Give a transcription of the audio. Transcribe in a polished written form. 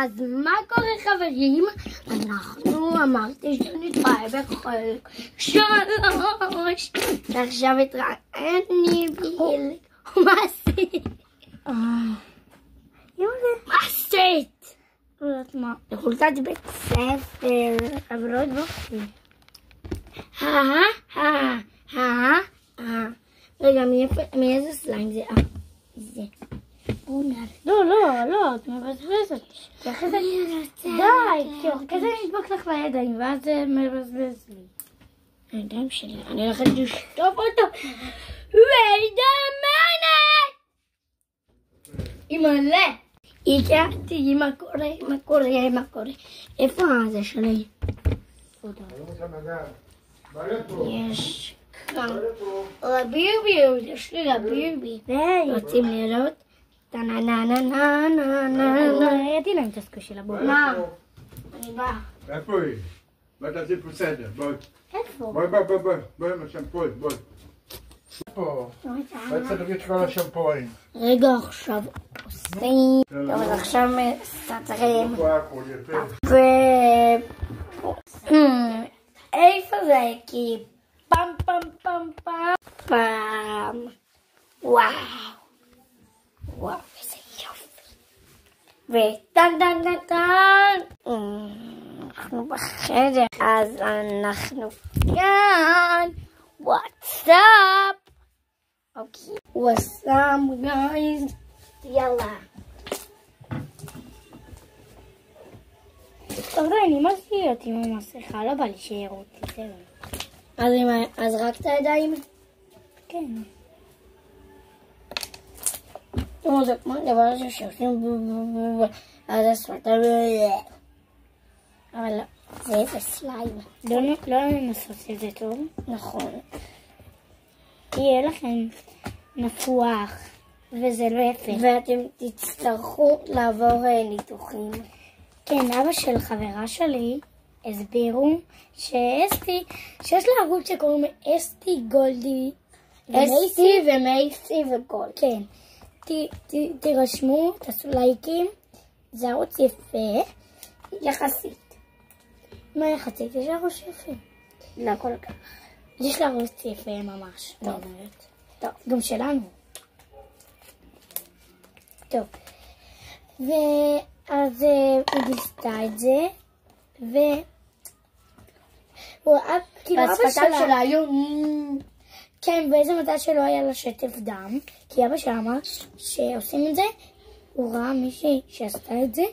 אז מה קורה חברים? אנחנו אמרתי שנתראה בחלק 3 ועכשיו התראיני ביל מה עשית? מה עשית? לא יודעת מה לחולצת בית ספר אבל לא הדבקתי רגע מאיזה סליים זה? זה לא, את מבזבזת. די, כי כזה נדבק לך לידיים, ואז זה מבזבז לי. הידיים שלי, אני הולכת לשטוף אותו. ולדמנת! אימא'לה! הגעתי, מה קורה? איפה זה שלי? יש כאן. רבירבי, יש לי רבירבי. רוצים לראות? ידעי להם את הסקו של הבוא. מה? אני באה. איפה היא? בואי תעשי פה סדר, בואי. איפה? בואי עם השמפויים, בואי. איפה? בואי תסדרי את כל השמפויים. רגע עכשיו עושים. טוב, אז עכשיו מסתדרים. איפה זה? כי פעם. וואו, איזה יופי. וטן. אנחנו בחדר, אז אנחנו כאן. What's up? אוקיי. What's up, guys? יאללה. טוב, אני מזכיר אותי עם המסכה, לא בא לי שיראו אותי, זהו. אז רק את הידיים? כן. זה כמו דבר שעושים אז השפתיים אבל זה סליים לא ננסות את זה טוב נכון יהיה לכם נפוח וזה לא יפה ואתם תצטרכו לעבור ניתוחים כן, אבא של חברה שלי הסבירו שאסתי שיש לה ערוץ שקוראים אסתי גולדי אסתי ומייסי וגולד כן תירשמו, תעשו לייקים, זה ערוץ יפה, יחסית. מה יחסית? יש לה ערוץ יפה. לא כל כך. יש לה ערוץ יפה ממש. טוב, גם שלנו. טוב. ואז הוא גיסתה את זה, והשפתיים שלה היו... כן, באיזה מזל שלא היה לה שטף דם, כי אבא שלה אמר שעושים את זה, הוא ראה מישהי שעשתה את זה,